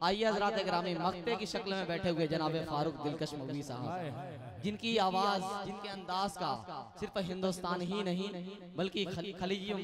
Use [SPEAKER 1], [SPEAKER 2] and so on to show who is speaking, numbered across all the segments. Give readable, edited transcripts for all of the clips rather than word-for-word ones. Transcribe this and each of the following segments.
[SPEAKER 1] आइए हज़रात ग्रामी मक्ते की शक्ल में बैठे हुए जनाब फारूक दिलकश मौलवी साहब, जिनकी आवाज़, जिनके अंदाज का सिर्फ हिंदुस्तान ही नहीं बल्कि खलीजी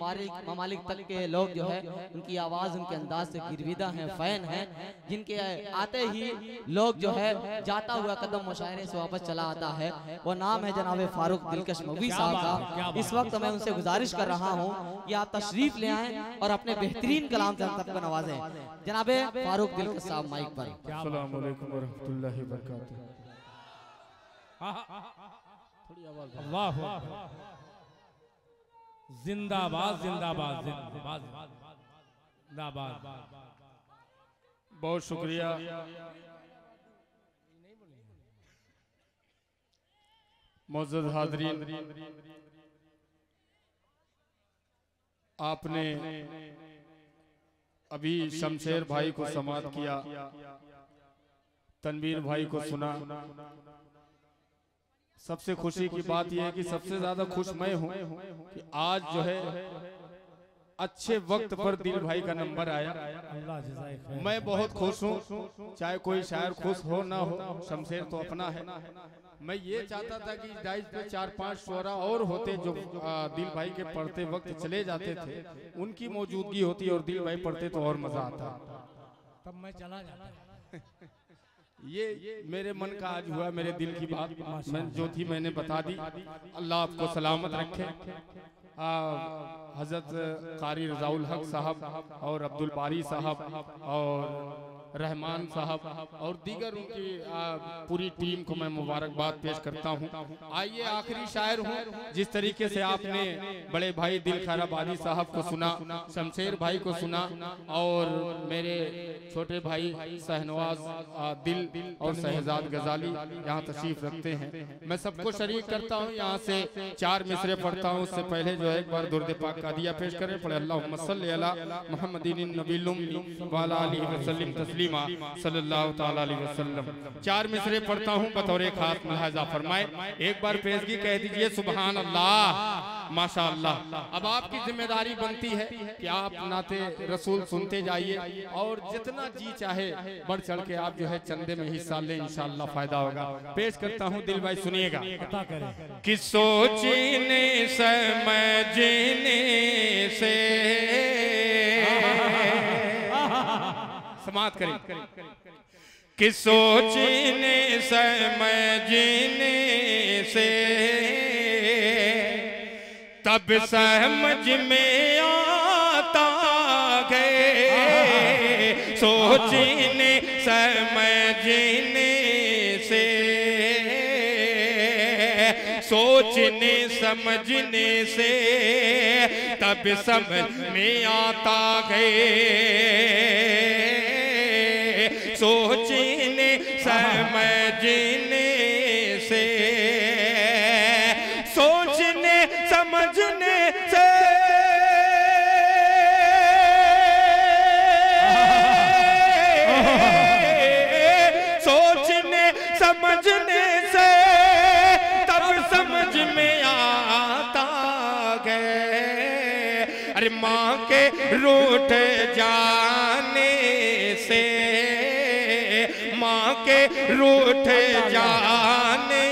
[SPEAKER 1] ममालिक तक के लोग जो है उनकी आवाज़, उनके अंदाज से गिरविदा हैं, फ़ैन हैं, जिनके आते ही लोग जो है जाता हुआ कदम मुशायरे से वापस चला आता है। वो नाम है जनाब फारूक दिलकश मौलवी साहब का। इस वक्त मैं उनसे गुजारिश कर रहा हूँ कि आप तशरीफ ले आएँ और अपने बेहतरीन कलाम से हम सबको नवाजें। जनाब फारूक दिलकश साहब माइक पर।
[SPEAKER 2] अस्सलाम वालेकुम व रहमतुल्लाहि व बरकातुहू।
[SPEAKER 3] अल्लाह जिंदाबाद जिंदाबाद जिंदाबाद जिंदाबाद।
[SPEAKER 2] बहुत शुक्रिया। मोअज़्ज़ज़ हाज़रीन, आपने अभी शमशेर भाई को समाअत किया, तनवीर भाई को सुना। सबसे खुशी की बात यह है कि सबसे ज्यादा खुश मैं हूं कि आज जो है अच्छे वक्त पर दिल भाई का नंबर आया। मैं बहुत खुश हूं, चाहे कोई शायर खुश हो ना हो, शमशेर तो अपना है। मैं ये चाहता था कि डाइस पे 4-5 शोरा और होते जो दिल भाई के पढ़ते वक्त चले जाते थे, उनकी मौजूदगी होती और दिल भाई पढ़ते तो और मजा आता।
[SPEAKER 3] तब मैं चला जाता।
[SPEAKER 2] ये मेरे मन का आज हुआ, मेरे दिल की बात मैं जो थी मैंने बता दी। अल्लाह आपको सलामत रखे। हजरत कारी रज़ाउल हक साहब और अब्दुल बारी साहब और रहमान साहब और दीगर उनकी पूरी टीम को मैं मुबारकबाद पेश करता हूं। आइए आखिरी शायर हूं, जिस तरीके से आपने बड़े भाई दिल खैराबादी साहब को सुना, शमशेर भाई को सुना और मेरे छोटे भाई शहनवाज दिल और शहजाद गजाली यहाँ तशरीफ रखते हैं। मैं सबको शरीक करता हूँ, यहाँ से 4 मिसरे पढ़ता हूँ। उससे पहले जो है एक बार दुरूद पाक का दिया पेश करें। पढ़े अल्लाहुम्मा सल्ली अला मुहम्मदिन नबील उम्मी व अला आलिहि वसल्लम तस्लीमा सल्लल्लाहु तआला अलैहि वसल्लम। 4 मिसरे पढ़ता हूँ, बतौर खास मुलाहिजा फरमाए। एक बार पेशगी कह दीजिए सुभान अल्लाह, माशा अल्लाह। अब आपकी जिम्मेदारी बनती है कि आप नाते रसूल सुनते जाइए और जितना जी चाहे बढ़ चढ़ के आप जो है चंदे में हिस्सा लें, इंशाअल्लाह फायदा होगा। पेश करता हूँ, दिल भाई सुनिएगा। कि सोचने समझने से समाप्त करें। कि सोचने समझने से तब समझ में आता है, सोचने समझने से, सोचने समझने से तब समझ में आता है, सोचने समझने से, सोचने समझने से, सोचने समझने से तब समझ में आता है। अरे माँ के रूठ जाने से, माँ के रूठ जाने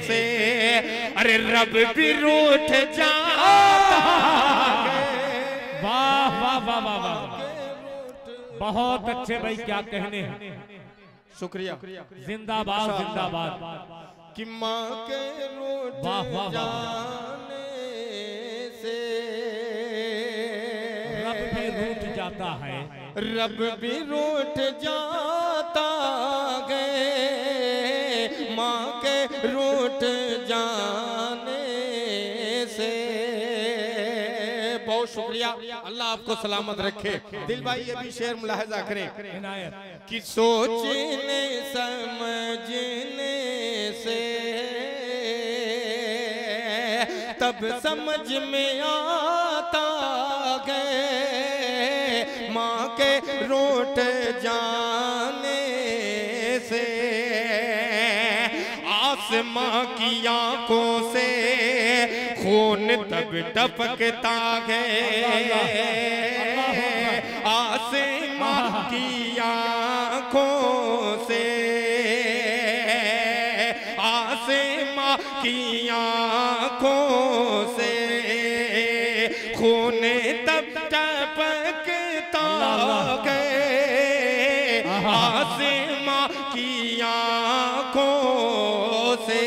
[SPEAKER 2] से, अरे रब भी रूठ जाता है।
[SPEAKER 3] वाह वाह वाह वाह वाह, बहुत अच्छे भाई, क्या कहने हैं।
[SPEAKER 2] शुक्रिया।
[SPEAKER 3] जिंदाबाद जिंदाबाद।
[SPEAKER 2] कि माँ के रूठ जाने से
[SPEAKER 3] रब भी रूठ जाता है,
[SPEAKER 2] रब भी रूठ जाता है, माँ के रूठ जाने से। बहुत शुक्रिया, अल्लाह आपको सलामत रखे। दिल भाई ये भी शेर मुलाहिजा करें कि सोचने समझने से तब समझ में आता है, माँ के रूठ जाने से, आसमां की आंखों से खून तब टपकता है, आसमां की आंखों आँखों से, आसमां की आँखों से खून तब टपकता गए, आसमां की आँखों से,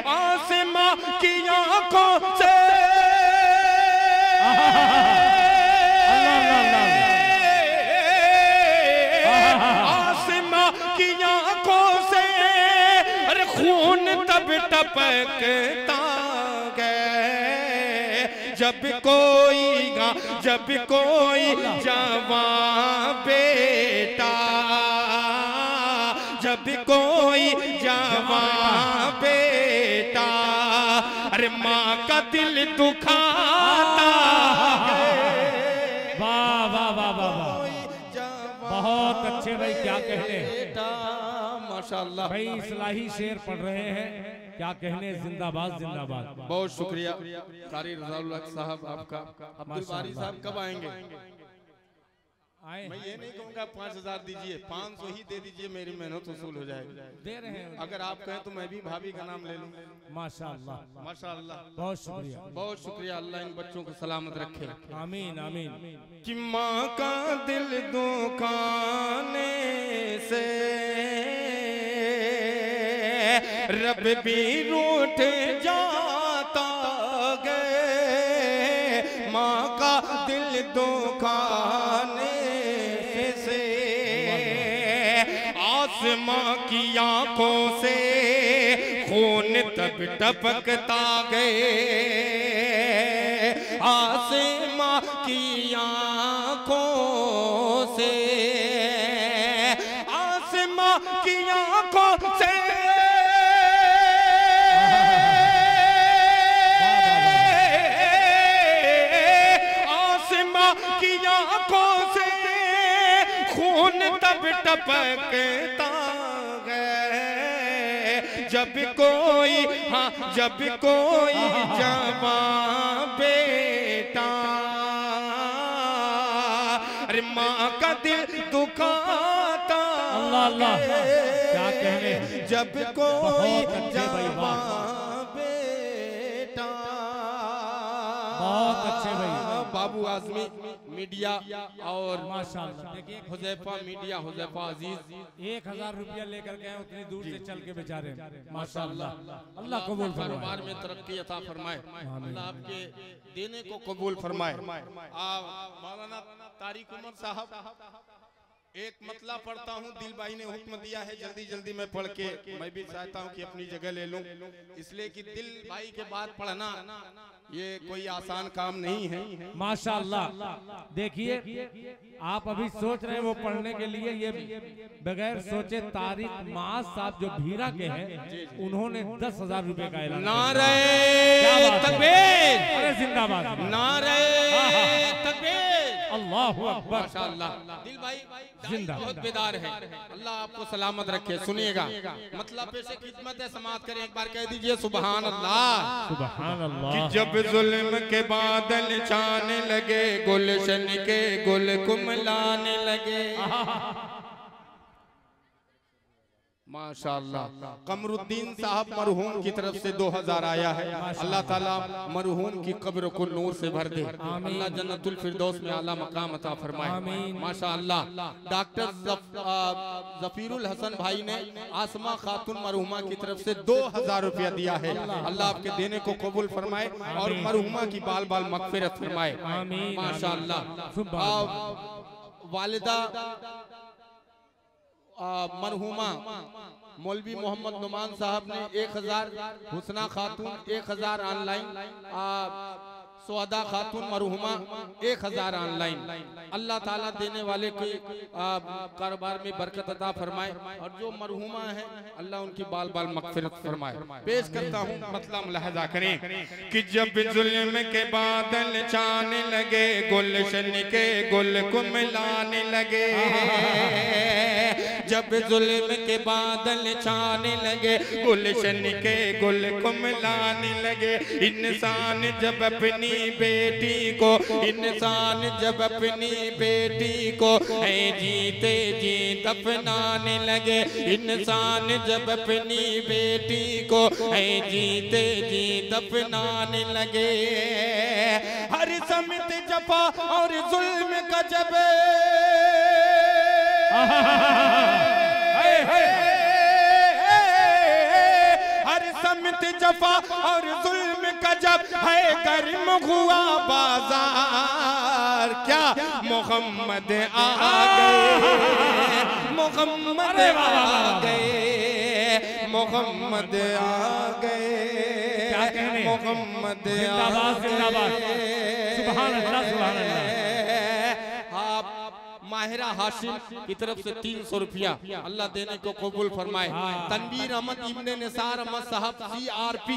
[SPEAKER 2] आसमां की आँखों से खून तब टपकता गए, जब कोई जवां बेटा, जब कोई जवां बेटा अरे माँ का दिल दुखाता है।
[SPEAKER 3] वाह वाह वाह वाह वाह, बहुत अच्छे भाई, क्या कहने
[SPEAKER 2] माशाअल्लाह
[SPEAKER 3] भाई, इस्लाही शेर पढ़ रहे हैं, क्या कहने, जिंदाबाद जिंदाबाद।
[SPEAKER 2] बहुत शुक्रिया कारी रज़ाउल हक साहब आपका। अब्दुल बारी साहब कब आएंगे? मैं ये नहीं कहूँगा 5000 दीजिए, 500 ही दे दीजिए, मेरी मेहनत वसूल हो जाएगी।
[SPEAKER 3] दे रहे हैं,
[SPEAKER 2] अगर आप कहें तो मैं भी भाभी का नाम ले लूँ।
[SPEAKER 3] माशाअल्लाह
[SPEAKER 2] माशाअल्लाह,
[SPEAKER 3] बहुत शुक्रिया,
[SPEAKER 2] बहुत शुक्रिया। अल्लाह इन बच्चों को सलामत रखे।
[SPEAKER 3] आमीन आमीन।
[SPEAKER 2] कि माँ का दिल दुखाने से रब भी रूठ जाता गए, माँ का दिल दुखाने से आसमां की आंखों से खून तब टपकता गए, आसमां की आंखों से, आसमां की आंखों से खून तब टपकता गए, जब कोई जवां बेटा अरे माँ का दिल दुखाता।
[SPEAKER 3] अल्लाह अल्लाह, क्या कहने,
[SPEAKER 2] जब कोई
[SPEAKER 3] जवां
[SPEAKER 2] बेटा।
[SPEAKER 3] बहुत अच्छे भाई।
[SPEAKER 2] बाबू आजमी मीडिया और
[SPEAKER 3] माशाअल्लाह, देखिए
[SPEAKER 2] हुजैफा मीडिया, हुजैफा अजीज
[SPEAKER 3] 1000 रुपया लेकर गए उतनी दूर से चल के बेचारे, माशाअल्लाह। अल्लाह कबूल फरमाए,
[SPEAKER 2] कारोबार में तरक्की अता फरमाए, अल्लाह आपके देने को कबूल फरमाए। मौलाना तारिक उमर साहब, एक मतला पढ़ता हूँ, दिल भाई ने हुक्म दिया है जल्दी जल्दी मैं पढ़ के मैं भी चाहता हूँ कि अपनी जगह ले लूं, इसलिए कि दिल भाई के बाद पढ़ना ये कोई आसान काम नहीं है।
[SPEAKER 3] माशाअल्लाह, देखिए आप अभी सोच रहे हैं वो पढ़ने के लिए, ये बगैर सोचे तारिक माज साहब जो भीरा के हैं, उन्होंने 10,000 रुपए का ऐलान।
[SPEAKER 2] नारे तकबीर,
[SPEAKER 3] अरे जिंदाबाद,
[SPEAKER 2] नारे तकबीर,
[SPEAKER 3] अल्लाहु अकबर।
[SPEAKER 2] माशाअल्लाह, दिल भाई
[SPEAKER 3] जिंदा
[SPEAKER 2] बहुत बेदार है, अल्लाह आपको सलामत रखे। सुनिएगा, मतलब पेशे खिदमत है, समाप्त करें, एक बार कह दीजिए सुभान अल्लाह,
[SPEAKER 3] सुभान अल्लाह।
[SPEAKER 2] कि जब जुल्म के बादल छाने लगे, गुलशन के गुल कुमलाने लगे। माशाअल्लाह, कमरुद्दीन साहब मरहूम की तरफ से 2000 आया है। अल्लाह ताला मरहूम की कब्र को नूर से भर दे, अल्लाह जन्नतुल फिरदौस में आला मकाम अता फरमाए। माशाअल्लाह, डॉक्टर जफीरुल हसन भाई ने आसमा खातून मरहुमा की तरफ से 2000 रुपया दिया है। अल्लाह आपके देने को कबूल फरमाए और मरहुमा की बाल बाल मगफिरत फरमाए। माशाअल्लाह, वालिदा मरहुमा मौलवी मोहम्मद नुमान साहब ने 1000, हुसना खातून 1000 ऑनलाइन, सुअदा खातून मरहुमा 1000 ऑनलाइन। अल्लाह ताला देने वाले के कारोबार में बरकत अता फरमाए और जो मरहुमा है अल्लाह उनकी बाल बाल मगफिरत फरमाए। पेश करता हूँ, मतलब मुलाहजा करें कि जब जुल्म के बादल छाने लगे, गुलशन के गुल कुमलाने लगे, जब जुल्म के बादल छाने लगे, गुलशन के गुल कुमलाने लगे। इंसान जब अपनी बेटी को, इंसान जब अपनी बेटी को है जीते जी दफनाने लगे। इंसान जब अपनी बेटी को है जीते जी दफनाने लगे। हर समित जफा और जुल्म का जब हर समित जफा और जुल्म का जब है गर्म हुआ बाजार, क्या मोहम्मद आ गए, मोहम्मद आ गए, मोहम्मद आ गए, मोहम्मद
[SPEAKER 3] जिंदाबाद जिंदाबाद, सुभान अल्लाह सुभान अल्लाह।
[SPEAKER 2] आप माहिरा हाशिम की तरफ से 300 रुपया अल्लाह देने को कबूल फरमाए। तनवीर अहमद इब्ने निसार अहमद साहब CRP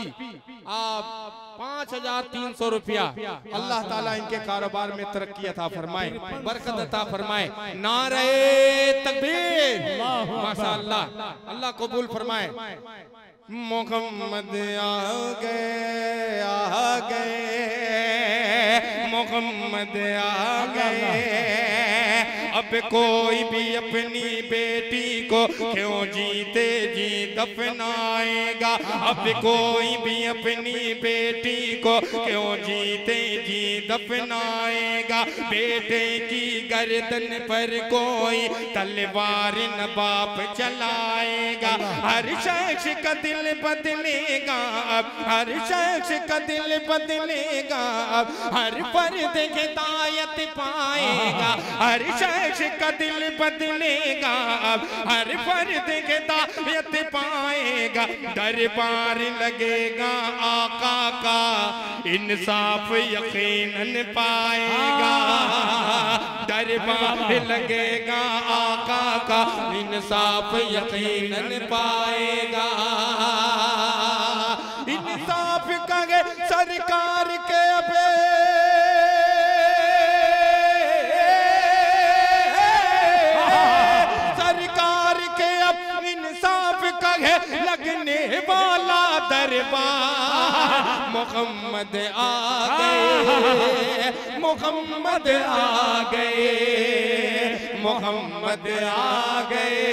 [SPEAKER 2] आप 5300 रुपया। अल्लाह ताला इनके कारोबार में तरक्की अता फरमाए, बरकत अता फरमाए। नारे तकबीर, माशाअल्लाह, अल्लाह कबूल फरमाए। मोहम्मद आ गए, आ गए, मोहम्मद आ गए। अब कोई भी अपनी बेटी को क्यों जीते जी दफनाएगा, अब कोई भी अपनी बेटी को क्यों जीते जी दफनाएगा। बेटे की गर्दन पर कोई तलवार न बाप चलाएगा। हर शख्स का दिल बदलेगा, हर शख्स का दिल बदलेगा, हर फर्द हिदायत पाएगा। हर शख्स का दिल बदलेगा, हर फर्द हिदायत पाएगा। दरबार लगेगा आका का, इंसाफ यकीनन पाएगा। दरबार लगेगा आका का, इंसाफ यकीनन पाएगा। इंसाफ कहे सरकार के अबे लगने वाला दरबार। मोहम्मद आ गए, मोहम्मद आ गए, मोहम्मद आ गए।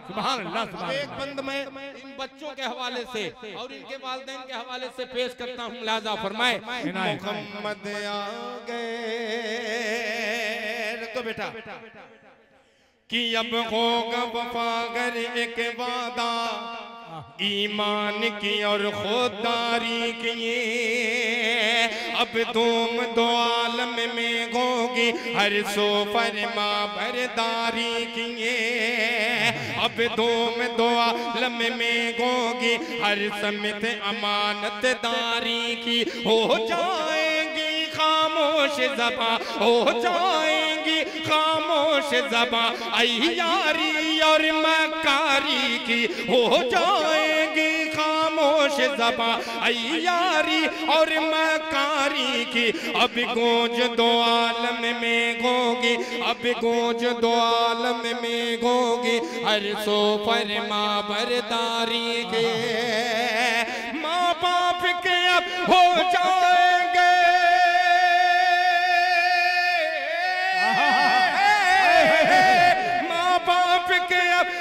[SPEAKER 3] सुभान अल्लाह।
[SPEAKER 2] एक बंद मैं इन बच्चों के हवाले से और इनके वालिदैन के हवाले से पेश करता हूँ, लाजा फरमाए। मोहम्मद आ गए। रखो बेटा कि अब होगा वफागर एक वादा, ईमान की और खुददारी की। अब तुम दो आलम में होगी हर सो फरमा बरदारी की। अब तुम दो आलम में होगी हर समित अमानतदारी की। हो जाएंगी खामोश ज़बां, हो जाएंगी खामोश ज़बां, अय्यारी और मकारी की। हो जाएंगी खामोश ज़बां, अय्यारी और मकारी की। अब गूंज दो आलम में होगी, अब गूंज दो आलम में होगी हर सो फरमा बरदारी के। माँ बाप के अब हो जाएंगे,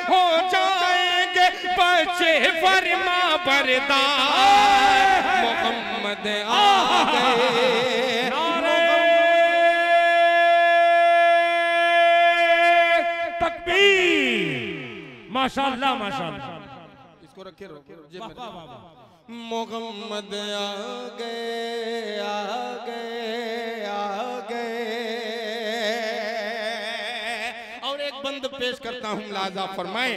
[SPEAKER 2] हो जाएंगे बच्चे फरमा बरदार। मोहम्मद आ गए।
[SPEAKER 3] तकबीर, माशाअल्लाह माशाअल्लाह।
[SPEAKER 2] इसको रखे मोहम्मद आ गए, आ गए, आ गए। बंद पेश करता हूँ, लाजा फरमाए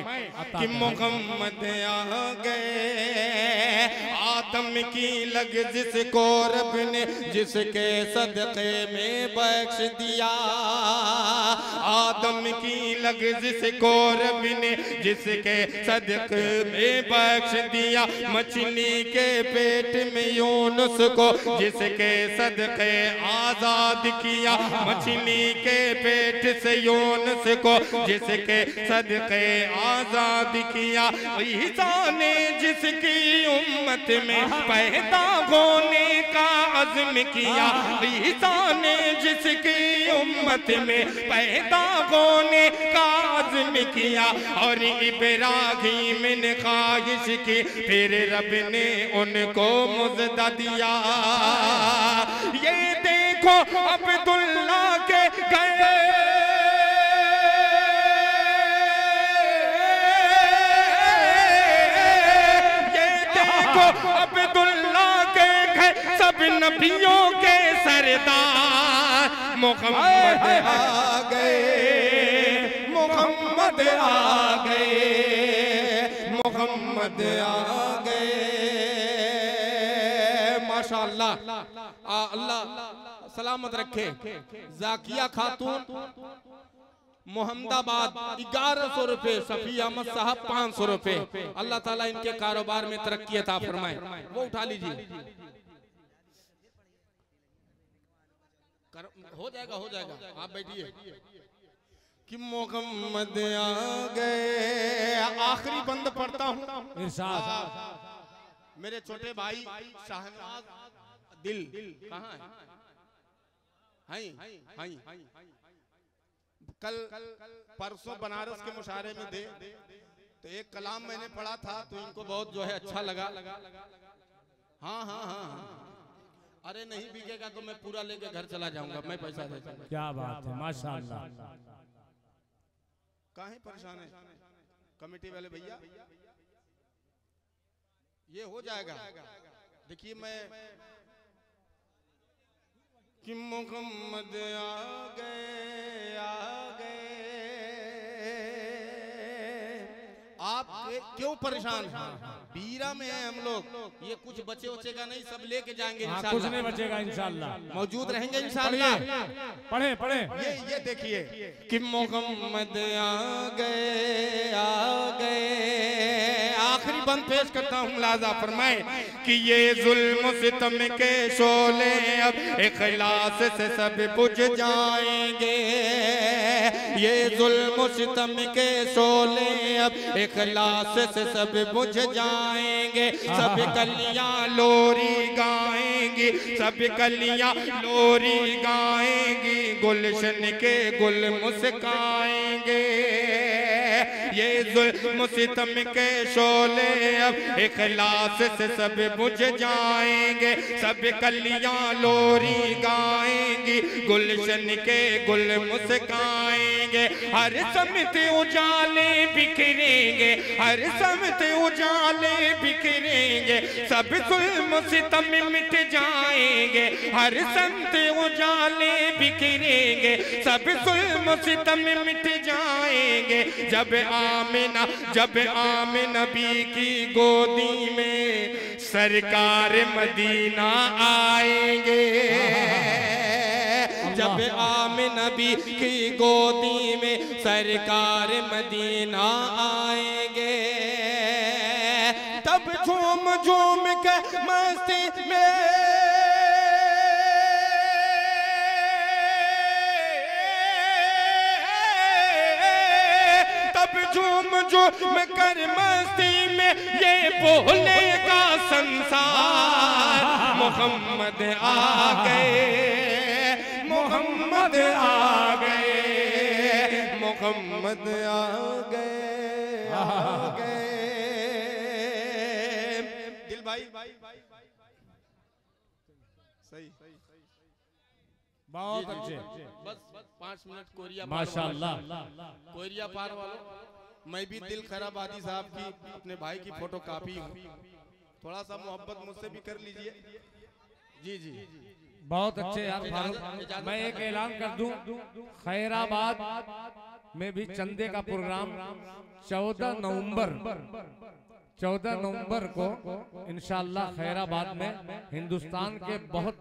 [SPEAKER 2] कि मोहम्मद आ गए। आदम की लग जिसको रब ने जिसके सदक़े में बख्श दिया। आदम की लग़्ज़ को रब ने जिसके सदक़े में बख्श दिया, मछली के पेट में यूनुस को जिसके सदक़े आजाद किया, मछली के पेट से यूनुस को जिसके सदक़े आजाद किया। ईसा ने जिसकी उम्मत में पैदा होने का अज़्म किया, ईसा ने जिसकी उम्मत में पैदा होने का अज़्म किया, और इब्राहीम ने ख्वाहिश की फिर रब ने उनको मुज़्ज़ा दिया। ये देखो अब्दुल्ला के गए, ये देखो अब्दुल्ला के घर सब नबियों के सरदार मोहम्मद आ गए, मोहम्मद आ गए, मोहम्मद आ गए। माशाअल्लाह, अल्लाह सलामत रखे। जाकिया खातून मोहम्मदाबाद 1100 रुपए, सफी अहमद साहब 500 रुपए। अल्लाह ताला इनके कारोबार में तरक्की अता फरमाए। वो उठा लीजिए, हो जाएगा हो जाएगा, आप बैठिए। कि मोहम्मद आ गए। आखिरी बंद पढ़ता हूँ इरशाद। मेरे छोटे भाई शाहनवाज दिल कहाँ है? कल परसों बनारस के मुशायरे में थे, तो एक कलाम मैंने पढ़ा था, तो इनको बहुत जो है अच्छा लगा। हाँ हाँ हाँ, अरे नहीं बिकेगा तो मैं पूरा लेके घर चला जाऊंगा, मैं पैसा देता हूं।
[SPEAKER 3] क्या बात है, माशाअल्लाह।
[SPEAKER 2] काहे परेशान है कमेटी वाले भैया? ये हो जाएगा। देखिए मैं कि मोहम्मद आ गए, आ गए। आप क्यों परेशान हैं? बीरा में है हम लोग, ये कुछ बचे बचेगा नहीं, सब लेके जाएंगे इंशाअल्लाह।
[SPEAKER 3] कुछ नहीं बचेगा इंशाअल्लाह,
[SPEAKER 2] मौजूद रहेंगे इंशाअल्लाह।
[SPEAKER 3] पढ़े पढ़े
[SPEAKER 2] ये देखिए कि मोहम्मद आ गए, आ गए। आखिरी बंद पेश करता हूँ, मुलाजा फरमाए कि ये जुल्म सितम के शोले अब इखलास से सब बुझ जाएंगे। ये जुल्म सितम के शोले अब इखलास से सब बुझ जाएंगे। सब कलियां लोरी गाएंगी, सब कलियां लोरी गाएंगी, गुलशन के गुल मुस्काएंगे। ये जुल्म सितम के शोले अब इखलास से सब बुझ जाएंगे। सब कलियां लोरी गाएंगी, गुलशन के गुल मुस्काएंगे। हर समत उजाले बिखरेंगे, हर समत उजाले बिखरेंगे। सब जुल्म सितम मिट जाएंगे, हर समत उजाले बिखरेंगे। सब जुल्म सितम मिट जाएंगे। जब आमिना नबी की गोदी में सरकार मदीना आएंगे। जब आमिना नबी की गोदी में सरकार मदीना आएंगे, तब झूम झूम के मस्ती में, झूम झूम कर मस्ती में ये बोलेगा संसार, मोहम्मद आ गए, मोहम्मद आ गए, मोहम्मद आ गए, आ गए। दिल भाई सही,
[SPEAKER 3] बहुत अच्छे।
[SPEAKER 2] बस 5 मिनट कोरिया
[SPEAKER 3] माशाअल्लाह।
[SPEAKER 2] कोरिया पार वालों, मैं भी दिल खैराबादी साहब की अपने भाई की फोटो कॉपी हूँ, थोड़ा सा मोहब्बत मुझसे भी कर लीजिए। जी जी
[SPEAKER 3] बहुत अच्छे यार फारूक। मैं एक ऐलान कर दूं, खैराबाद में भी चंदे का प्रोग्राम 14 नवंबर 14 नवंबर को इंशाअल्लाह खैराबाद में हिंदुस्तान के बहुत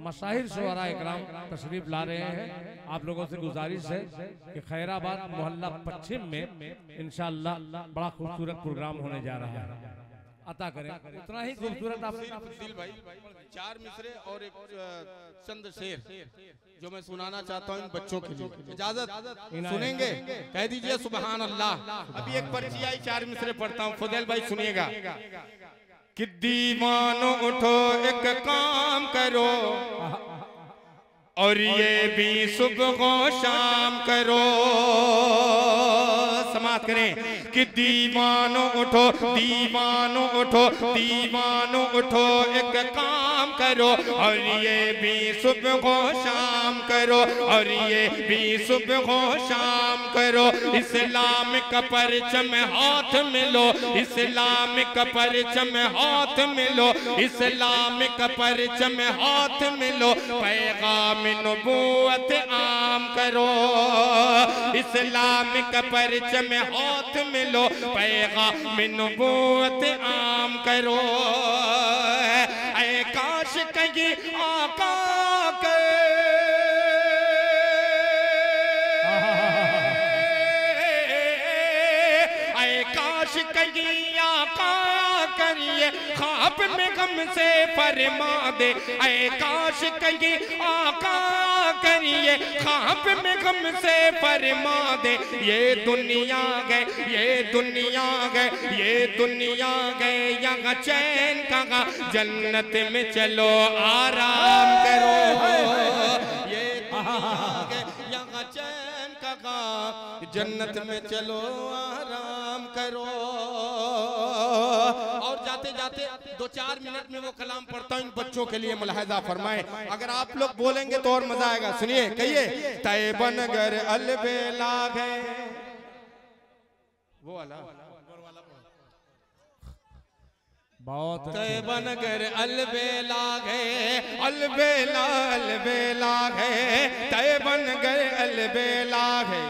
[SPEAKER 3] मशाहिर शुअरा इकराम तशरीफ ला रहे हैं। आप लोगों से गुजारिश है कि खैराबाद मोहल्ला पश्चिम में इंशाअल्लाह बड़ा खूबसूरत प्रोग्राम होने जा रहा है। अता करें उतना ही खूबसूरत आप
[SPEAKER 2] दिल भाई 4 मिसरे और एक चंद शेर जो मैं सुनाना चाहता हूँ इन बच्चों के लिए, इजाजत सुनेंगे? कह दीजिए सुबहान अल्लाह। अभी एक पर्ची आई, 4 मिसरे पढ़ता हूँ, फुदैल भाई सुनिएगा। कि दीवानो उठो एक काम करो और ये भी सुबह शाम करो। समाप्त करें। कि दीवानो उठो, दीवानो उठो, दीवानो उठो एक काम करो और ये भी सुबह शाम करो और ये भी सुबह शाम करो। इस्लाम का परचम हाथ में लो, इस्लाम का परचम हाथ में लो, इस्लाम का परचम हाथ में लो। पैगाम नबूवत आम करो, इस्लाम का परचम हाथ में लो, पैगाम नबूवत आम करो। ऐ काश कहीं आका के कहीं आका करिए ख्वाब में गम से फरमा दे। ऐ काश कहीं आका करिए ख्वाब में गम से फरमा दे। ये दुनिया गए, ये दुनिया गए, ये दुनिया गए, यहाँ चैन कहाँ, जन्नत में चलो आराम करो। ये दुनिया गए, यहाँ चैन कहाँ, जन्नत में चलो आराम करो। और जाते जाते 2-4 मिनट में वो कलाम पढ़ता हूँ इन बच्चों के लिए, मुलाहिजा फरमाएं। अगर आप लोग बोलेंगे तो और मजा आएगा। सुनिए, कहिए तैबन गर अलबेला है वो वाला
[SPEAKER 3] बहुत
[SPEAKER 2] तैबन गर अलबेला है, अलबेला अलबेला है, तैबन गर अलबेला है,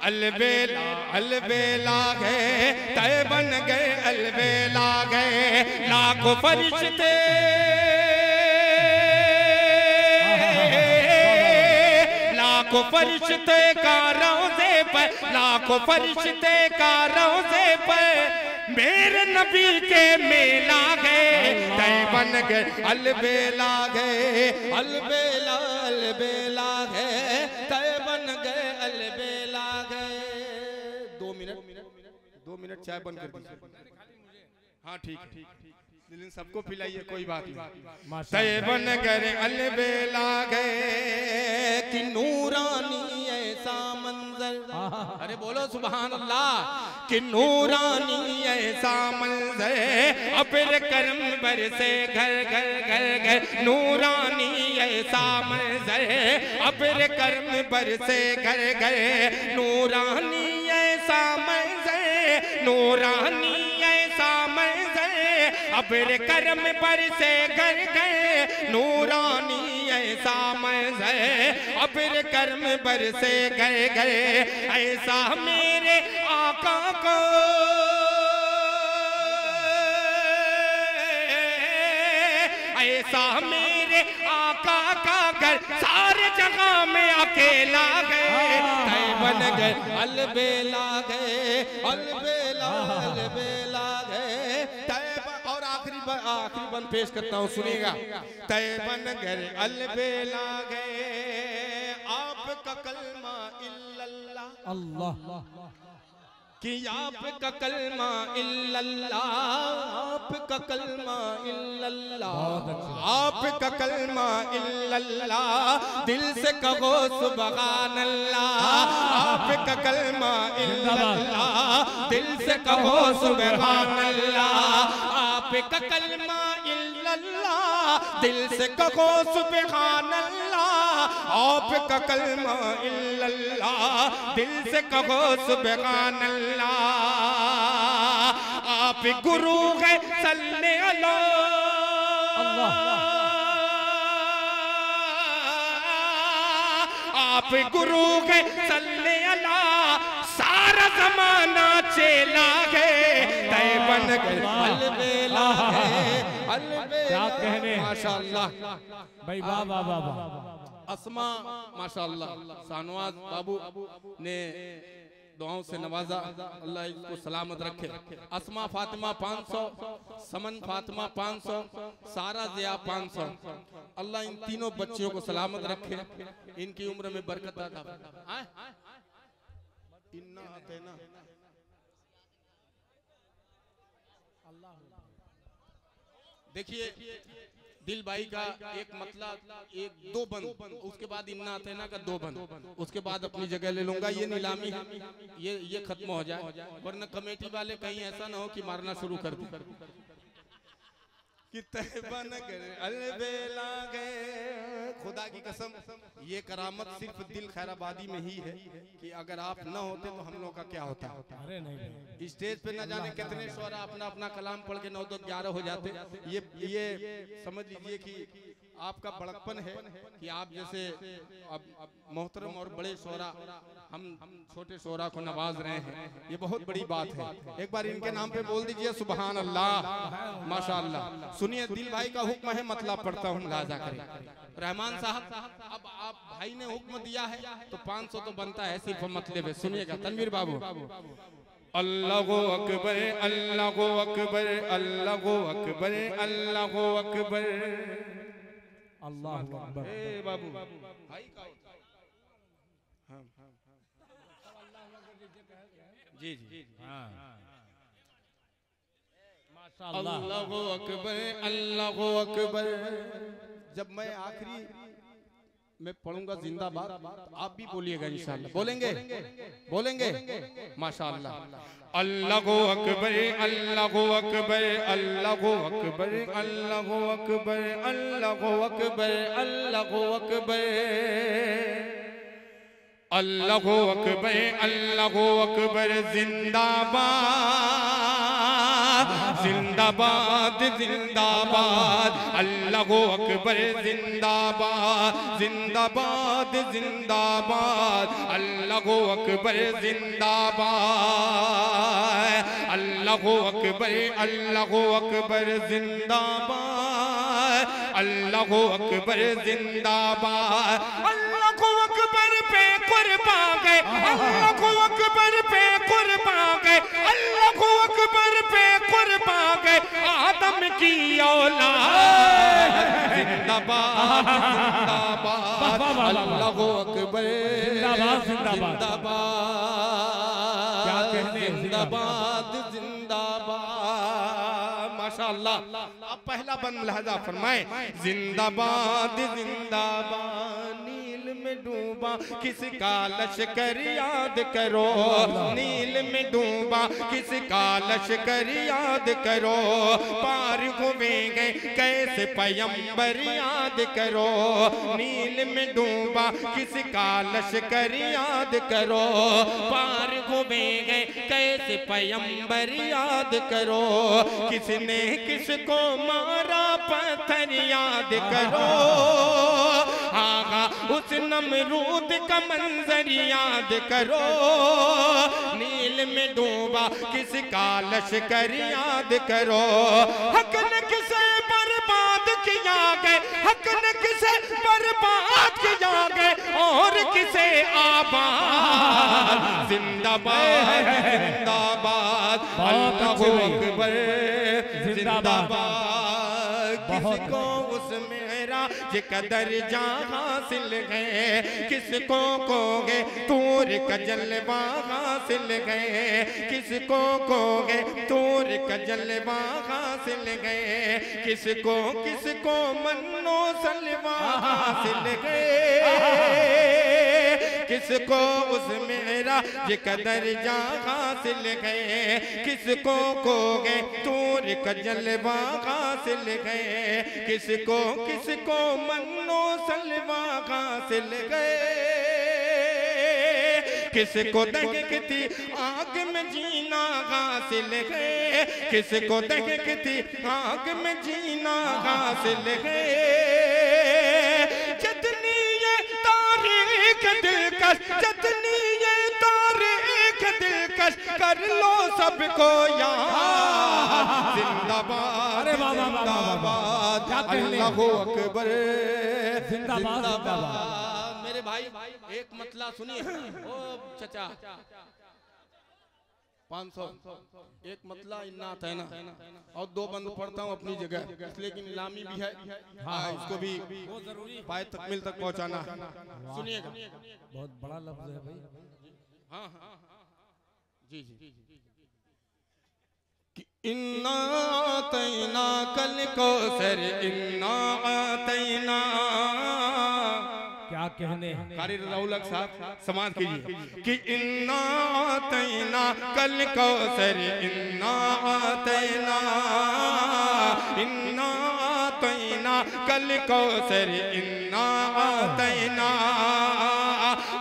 [SPEAKER 2] अलबेला अलबेला है, तैबन गए अलबेला गए। लाखों फरिश्ते लाखों फरिश्ते का रोज़े पर, लाखों फरिश्ते का रोज़े पर मेरे नबी के मेला गए। तैबन गए अलबेला गए, अलबेला अलबेला गए, तैबन गए अलबेला गए। 2 मिनट चाय बंद कर दीजिए। हाँ ठीक है, लेकिन सबको पिलाइए, कोई बात नहीं। तैबन गए अलबेला गए कि नूरानी ऐसा मंजर, अरे बोलो सुभान अल्लाह। कि नूरानी ऐसा मंजर अबर करम बरसे घर घर घर घर। नूरानी ऐसा मंजर अबर करम बरसे घर घर। नूरानी ऐसा मंजर, नूरानी ऐसा मंजर अबर करम बरसे घर घर। नूरानी ऐसा मंजर अबर करम बरसे घर घर। ऐसा मेरे आका को, ऐसा मेरे आका का घर सारे जगह में अकेला गए। तैबन गए अलबेला गए, अलबेला अलबेला गए, तैबन। और आखिरी बन पेश करता हूँ, सुनिएगा। तैबन गए अलबेला गए, आपका कलमा इल्लल्लाह
[SPEAKER 3] अल्लाह,
[SPEAKER 2] कि आपका कलमा इल्लल्लाह, आपका कलमा इल्लल्लाह, आपका कलमा इल्लल्लाह, दिल से कहो सुभान अल्लाह। आपका कलमा इल्लल्लाह, दिल से कहो सुभान अल्लाह। आपका कलमा इल्लल्लाह, दिल से कहो सुभान अल्लाह। आपका कलमा इल्लल्लाह, दिल से कहो सुभान अल्लाह। आप गुरु है सल्ले अला, आप गुरु है सल्ले अला सारा जमाना चेला है, तय बन गए अलबेला है,
[SPEAKER 3] क्या कहने।
[SPEAKER 2] माशाअल्लाह
[SPEAKER 3] भाई वाह वाह वाह वाह।
[SPEAKER 2] अस्मा माशाअल्लाह, शाहनवाज बाबू ने दुआओं से नवाजा, अल्लाह इसको सलामत रखे। अस्मा फातिमा 500, समन फातिमा 500, सारा जिया 500। अल्लाह इन तीनों बच्चियों को सलामत रखे, इनकी उम्र में बरकत अता फरमाए। देखिए दिल भाई का एक मतलब एक दो बंद, उसके बाद इन्ना अतैना का दो बंद, उसके बाद अपनी जगह ले लूंगा। ये नीलामी है, ये खत्म हो जाए, वरना कमेटी वाले कहीं ऐसा ना हो कि मारना शुरू कर दे। खुदा की कसम ये करामत सिर्फ दिल खैराबादी में ही है कि अगर आप न होते तो हम लोग का क्या होता।
[SPEAKER 3] अरे नहीं,
[SPEAKER 2] स्टेज पे न जाने कितने शोरा अपना अपना कलाम पढ़ के 9 2 11 हो जाते। ये समझ लीजिए कि आपका बड़कपन है कि आप जैसे अब मोहतरम और बड़े शोरा हम छोटे शोरा को नवाज रहे हैं, ये बहुत बड़ी बात है। एक बार इनके नाम पे बोल दीजिए सुबहान अल्लाह, माशाअल्लाह। सुनिए दिल भाई का हुक्म है, मतलब पढ़ता हूँ, लाजा करें। रहमान साहब, अब आप भाई ने हुक्म दिया है तो 500 तो बनता है, सिर्फ मतलब है। सुनिएगा तनवीर बाबू। अल्लाहु अकबर, अल्लाहु अकबर, अल्लाहु अकबर, अल्लाहु अकबर,
[SPEAKER 3] अल्लाहु अकबर।
[SPEAKER 2] ए बाबू भाई का हाँ जी जी
[SPEAKER 3] माशाअल्लाह।
[SPEAKER 2] अल्लाहु अकबर, अल्लाहु अकबर। जब मैं आखिरी में पढ़ूंगा जिंदाबाद, आप भी बोलिएगा इंशाअल्लाह। बोलेंगे बोलेंगे माशाअल्लाह। अल्लाहु अकबर, अल्लाहु अकबर, अल्लाहु अकबर, अल्लाहु अकबर, अल्लाहु अकबर, अल्लाहु अकबर, अल्लाहु अकबर, अल्लाहु अकबर। जिंदाबाद जिंदाबाद जिंदाबाद, अल्लाहु अकबर जिंदाबाद जिंदाबाद जिंदाबाद, अल्लाहु अकबर जिंदाबाद, अल्लाहु अकबर, अल्लाहु अकबर जिंदाबाद, अल्लाहु अकबर जिंदाबाद। अल्लाहु अकबर पे कुर्बान गए, अल्लाहु अकबर पे कुर्बान गए, अल्लाहु अकबर पे कुर्बान गए आदम की औलाद। जिंदाबाद जिंदाबाद, अल्लाहु अकबर
[SPEAKER 3] जिंदाबाद जिंदाबाद। क्या कहने,
[SPEAKER 2] जिंदाबाद जिंदाबाद, माशाअल्लाह। अब पहला बंद लहजा फरमाए। जिंदाबाद जिंदाबाद, नील में डूबा किसका लश्कर याद करो, नील में डूबा किसका लश्कर याद करो, पार हुए गए कैसे पैगंबर याद करो, नील में डूबा किसका लश्कर याद करो, पार हुए गए कैसे पैगंबर याद करो, किसने किसको मारा पत्थर याद करो, आगा उस नमरूद का मंजर याद करो, नील में डूबा किसका लश्कर याद करो, हक ने किसे बर्बाद किया गए, हक ने किसे बर्बाद किया गए और किसे आबाद। जिंदाबाद जिंदाबाद, अल्लाहु अकबर जिंदाबाद। किसको उस मेराज का दर्जा हासिल है, किसको कोगे तूर का जलवा हासिल है, किसको कोगे तूर का जलवा हासिल है, किसको किसको मन्नो सलवा हासिल है, किसको उस मेराज का दर्जा हासिल है, किसको कोगे तूर का जलवा हासिल है, किसको किसको मन्नो सलवा हासिल है, किसको दहकती आग में जीना हासिल है, किसको दहकती आग में जीना हासिल है। जितनी ये तारीख दिलकश, जितनी ये तारीख कर लो सबको याद, जिंदाबाद जिंदाबाद अल्लाहू अकबर जिंदाबाद। मेरे भाई एक मतला सुनिए, ओ चचा 500 एक मतला इन्नात है ना, और 2 बंद पढ़ता हूँ अपनी जगह, इसलिए कि नीलामी भी है। हाँ, इसको भी पाए तकमील तक पहुँचाना। सुनिएगा,
[SPEAKER 3] बहुत बड़ा लफ्ज है भाई।
[SPEAKER 2] हाँ हाँ जी जी। इन्ना आतैना कल कौसर, इन्ना आतैना,
[SPEAKER 3] क्या कहने
[SPEAKER 2] कारी रज़ाउल हक साहब समाज कीजिए कि इन्ना आतैना कल कौसर, इन्ना आतैना, इन्ना आतैना कल कौसर, इन्ना आतैना।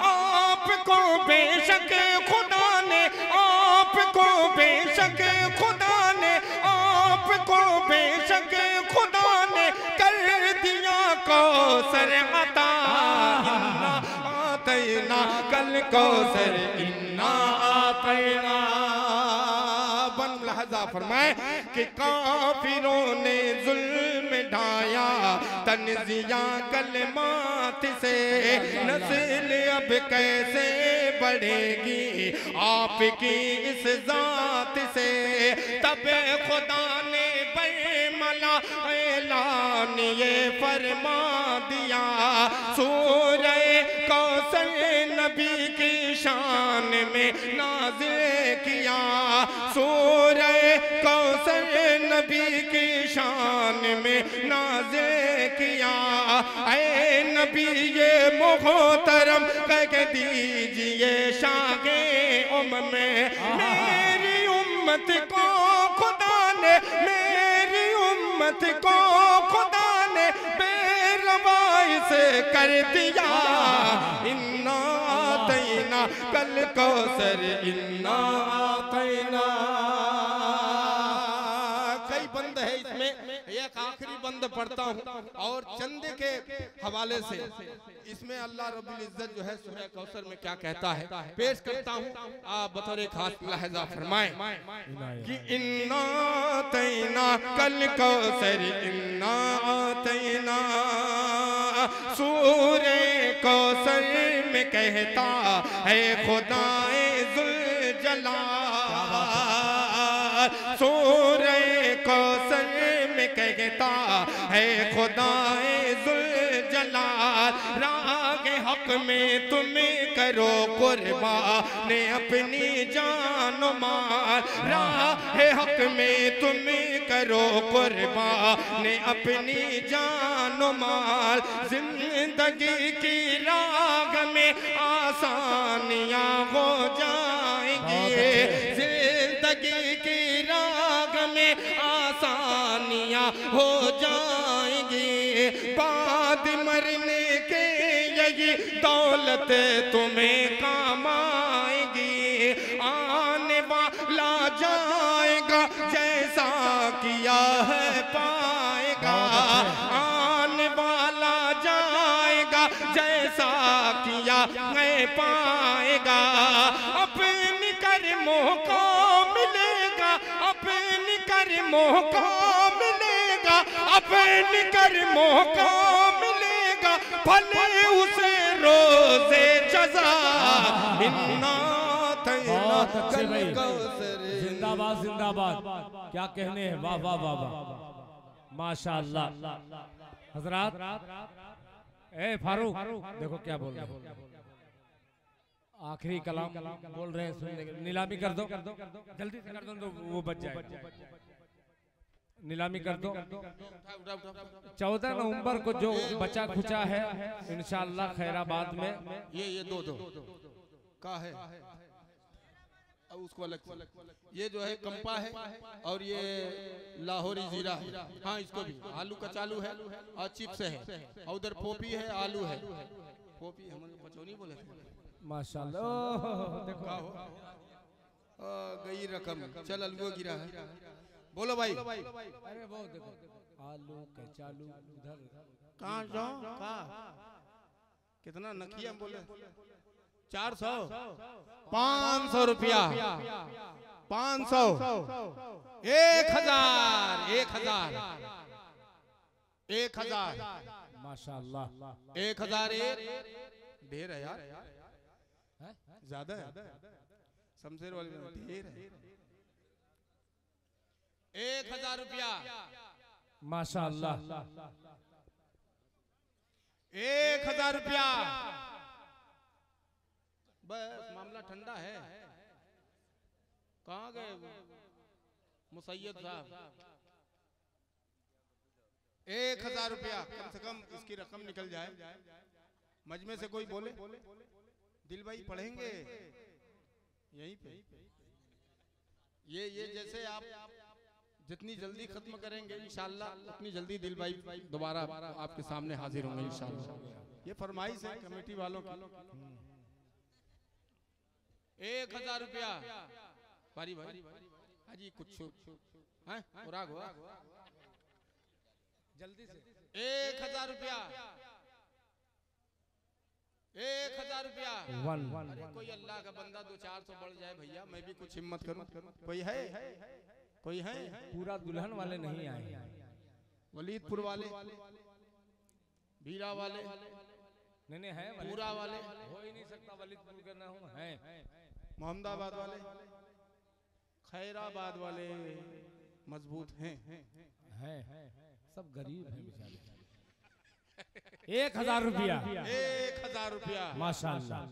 [SPEAKER 2] आपको बेशक खुदा ने, आपको बेशक खुदा ने, आपको बेशक खुदा ने कर दिया कौसर अता, इन्ना आतैना कल कौसर, इन्ना आतैना। बन लहजा फरमाए कि काफिरों ने जुल्म ढाया तंज़िया कलमात से, नस्ल अब कैसे बढ़ेगी आपकी इस जात से। तब खुदा ने बरमला ऐलान ये फरमा दिया, सूरह कौसर नबी की शान में नाज़िल किया, सूरह कौसर नबी की शान में नाज़िल किया। ऐ नबी ये मोहतरम कह दीजिए शागे में, मेरी उम्मत को खुदा ने, मेरी उम्मत को खुदा ने बेरवाई से कर दिया। इन्ना आतैना कल कौसर, इन्ना आतैना। कई बंद है इसमें, एक आखिरी बंद पढ़ता हूँ और चंदे के हवाले से इसमें अल्लाह रब्बुल इज्जत जो है सूरह कौसर में क्या कहता है पेश करता हूँ। आप बतौर खास लहजा फरमाएं कि इन्ना आतैना कल कौसर, इन्ना आतैना। सूरह कौसर में कहता है खुदाए जुल जलाल, सूरह कौसर में कहता है खुदाए जुल जलाल। राग हक में तुम्हें करो कुर्बान अपनी जान माल, राह हक में तुम्हें करो कुर्बान अपनी जान माल। जिंदगी की राग में आसानियाँ हो जाएंगी, जिंदगी की राग में आसानियाँ हो जाएंगी। बाद मरने के यही दौलत तुम्हें काम आएगी, आने वाला जाएगा जैसा किया है पाएगा, आने वाला जाएगा जैसा किया है पाएगा। अपने कर्मों को मिलेगा, अपने कर्मों को मिलेगा, अपने कर्मों को मिलेगा भले उसे रोज़े जज़ा। इन्ना आतैना कल कौसर,
[SPEAKER 3] जिंदाबाद जिंदाबाद। क्या कहने हैं, वाह वाह वाह वाह, माशाअल्लाह। हजरात ए फारूक देखो क्या बोल रहे हैं, आखिरी कलाम बोल रहे हैं, सुनने। नीलामी कर दो, जल्दी से कर दो तो वो बच जाए। नीलामी कर दो। 14 नवंबर को जो बचा खुचा है इंशाअल्लाह खैराबाद में,
[SPEAKER 2] ये दो का है अब उसको अलग, ये जो है कंपा है और ये लाहौरी जीरा है। हाँ, इसको भी आलू का चालू है और चिप्स है और उधर पोपी है, आलू है। पोपी हम पचौनी बोले
[SPEAKER 3] माशाअल्लाह। देखो
[SPEAKER 2] गई रकम, चल अलगो गिरा है। बोलो भाई।
[SPEAKER 3] अरे वो देखो आलू के चालू उधर
[SPEAKER 2] कहाँ जाओ, कितना नकिया बोले। 400, 500 रुपया, 500, 1000, 1000,
[SPEAKER 3] माशाल्लाह,
[SPEAKER 2] 1000 ढेर है यार, ज्यादा है, शमशेर वाले ढेर है। 1000 रुपया,
[SPEAKER 3] माशाल्लाह,
[SPEAKER 2] 1000 रुपया, बस मामला ठंडा है। कहाँ गए मुसैयद साहब? 1000 रुपया, कम से कम इसकी रकम निकल जाए। मजमे से कोई बोले, दिल भाई पढ़ेंगे यहीं पे। ये जैसे आप जितनी जल्दी खत्म करेंगे इंशाल्लाह उतनी जल्दी दिल भाई दोबारा आपके सामने हाजिर होंगे इंशाल्लाह। ये फरमाइश है कमेटी वालों की। 1000 रुपया भारी भाई हाजी कुछ हैं उराग हुआ
[SPEAKER 3] जल्दी से
[SPEAKER 2] 1000 रुपया, 1000 रुपया। अरे कोई अल्लाह का बंदा 200-400 बढ़ जाए भैया, मैं भी कुछ हिम्मत करूं। कोई है? कोई है?
[SPEAKER 3] पूरा दुल्हन वाले नहीं आए,
[SPEAKER 2] वलीदपुर वाले, भीरा वाले,
[SPEAKER 3] नहीं है
[SPEAKER 2] पूरा वाले,
[SPEAKER 3] हो ही नहीं सकता वलीदपुर के ना हो, है
[SPEAKER 2] मोहम्मदाबाद वाले, खैराबाद वाले मजबूत हैं।
[SPEAKER 3] सब गरीब हैं बेचारे। 1000 रुपया,
[SPEAKER 2] 1000 रुपया,
[SPEAKER 3] माशाल्लाह।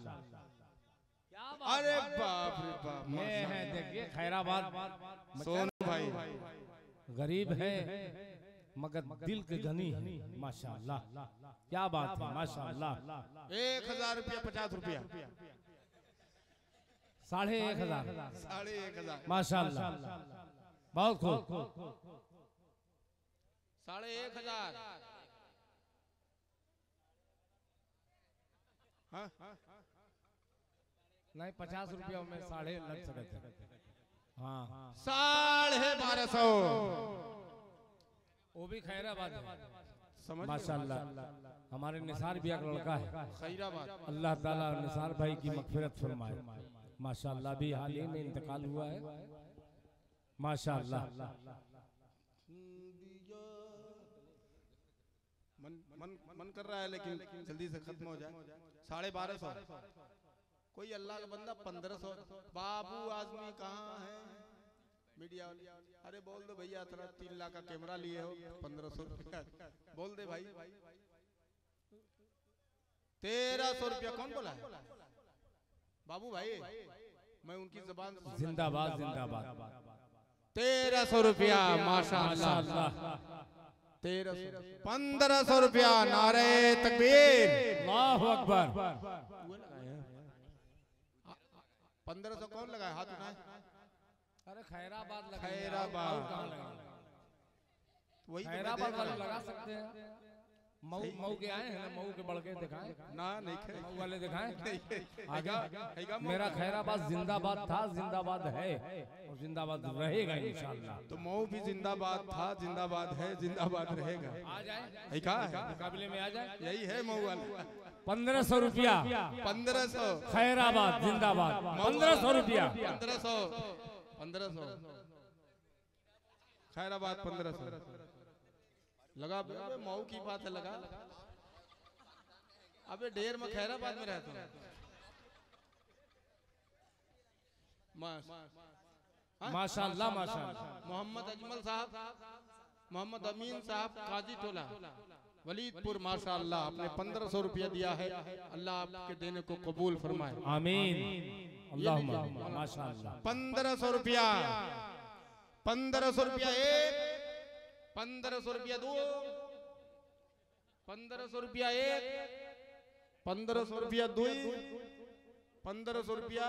[SPEAKER 2] अरे बाप रे बाप,
[SPEAKER 3] ये है देखिए खैराबाद,
[SPEAKER 2] सोनू भाई
[SPEAKER 3] गरीब है मगर दिल के धनी है, माशाल्लाह। क्या बात है, माशाल्लाह।
[SPEAKER 2] 1000 रुपया, 50 रुपया,
[SPEAKER 3] 1500,
[SPEAKER 2] 1500,
[SPEAKER 3] माशाल्लाह, बहुत खूब।
[SPEAKER 2] 1500, हाँ
[SPEAKER 3] नहीं 50 रुपया में 1.5 लग सकते। हाँ
[SPEAKER 2] 1250,
[SPEAKER 3] वो भी खैराबाद है,
[SPEAKER 2] समझ
[SPEAKER 3] माशाल्लाह। हमारे निसार भैया का लड़का है,
[SPEAKER 2] खैराबाद।
[SPEAKER 3] अल्लाह ताला निसार भाई की मगफिरत फरमाए, माशाल्लाह। भी हाल ही में इंतकाल हुआ है, माशाल्लाह।
[SPEAKER 2] मन कर रहा है लेकिन जल्दी से खत्म हो जाए। 1250, कोई अल्लाह का बंदा 1500। बाबू आजमी कहाँ है? मीडिया वाले, अरे बोल दो भैया, 3 लाख का कैमरा लिए हो, 1500 रुपया बोल दे भाई। 1300 रुपया कौन बोला है? बाबू भाई, मैं उनकी जबान
[SPEAKER 3] जिंदाबाद जिंदाबाद।
[SPEAKER 2] 1300 रुपया, माशाअल्लाह। 1500 रुपया, नारे तकबीर,
[SPEAKER 3] अल्लाहु अकबर।
[SPEAKER 2] 1500 कौन लगाए? हाथ उठाए।
[SPEAKER 3] अरे खैराबाद लगा,
[SPEAKER 2] खैराबाद, वही
[SPEAKER 3] खैराबाद वाले लगा सकते हैं। मऊ के आए हैं ना, मऊ के बड़के दिखाएं
[SPEAKER 2] ना, नहीं
[SPEAKER 3] मऊ वाले दिखाएं आगे।
[SPEAKER 2] हैगा
[SPEAKER 3] मेरा खैराबाद जिंदाबाद था, जिंदाबाद है और जिंदाबाद रहेगा इंशाअल्लाह।
[SPEAKER 2] तो मऊ भी जिंदाबाद था, जिंदाबाद है, जिंदाबाद रहेगा।
[SPEAKER 3] आ जाए
[SPEAKER 2] हैगा
[SPEAKER 3] मुकाबले में, आ जाए।
[SPEAKER 2] यही है मऊ वाले।
[SPEAKER 3] 1500 रुपया,
[SPEAKER 2] 1500,
[SPEAKER 3] खैराबाद जिंदाबाद। 1500 रुपया,
[SPEAKER 2] 1500, खैराबाद 1500 लगा। अबे मऊ की बात है, लगा। अबे ढेर में खैराबाद में रहता हूँ।
[SPEAKER 3] माशाअल्लाह माशाअल्लाह।
[SPEAKER 2] मोहम्मद अजमल साहब, मोहम्मद अमीन साहब, काजी टोला, वलीदपुर, माशाअल्लाह, आपने 1500 रुपया दिया है। अल्लाह आपके देने को कबूल फरमाए,
[SPEAKER 3] आमीन, अल्लाहुम्मा, माशाअल्लाह।
[SPEAKER 2] 1500 रुपया, 1500 रुपया एक, 1500 रुपया दो, 1500 रुपया एक, 1500 रुपया दो, 1500 रुपया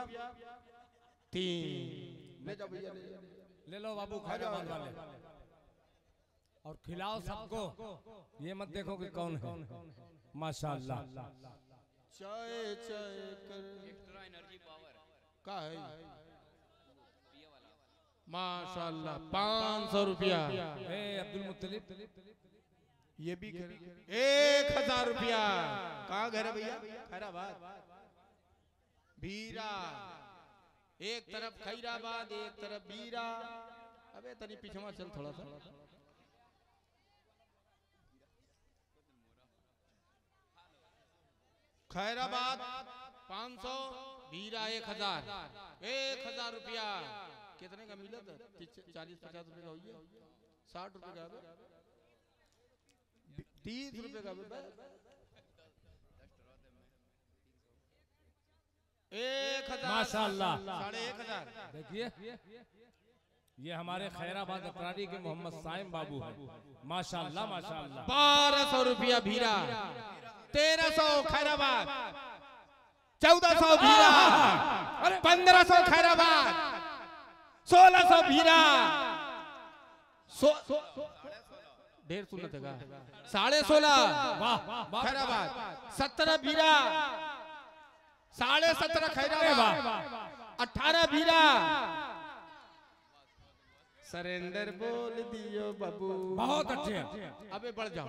[SPEAKER 2] 3। ले जाओ भैया,
[SPEAKER 3] ले लो बाबू खैराबाद वाले, और खिलाओ सबको। ये मत देखो कि कौन है, माशाअल्लाह।
[SPEAKER 2] चाय चाय कर
[SPEAKER 4] एक्स्ट्रा एनर्जी पावर
[SPEAKER 2] का है, माशाअल्लाह। 500 रुपया,
[SPEAKER 3] अब्दुल मुत्तलिब,
[SPEAKER 2] ये भी 1000 रुपया। कहाँ घर है भैया? खैराबाद। भीरा, एक तरफ खैराबाद एक तरफ भीरा। अबे तनी पीछे चल थोड़ा सा। खैराबाद 500, भीरा 1000। 1000 रुपया कितने का मिला था? 40-50 रुपए का हो गया, 60 रुपए का, 30 रुपए का। 1000
[SPEAKER 3] माशाअल्लाह।
[SPEAKER 2] 1500।
[SPEAKER 3] देखिए ये हमारे खैराबाद अतरारी के मोहम्मद साइम बाबू हैं। माशाअल्लाह माशाअल्लाह।
[SPEAKER 2] 1200 रुपया भीरा, 1300 खैराबाद, 1400 भीरा, 1500 खैराबाद, 1600 भीरा, 16.5 खैराबाद, 17 भीरा, 17.5 खैराबाद, 18 भीरा। सरेंडर बोल दियो बाबू।
[SPEAKER 3] बहुत अच्छे हैं।
[SPEAKER 2] अबे बढ़ जाओ,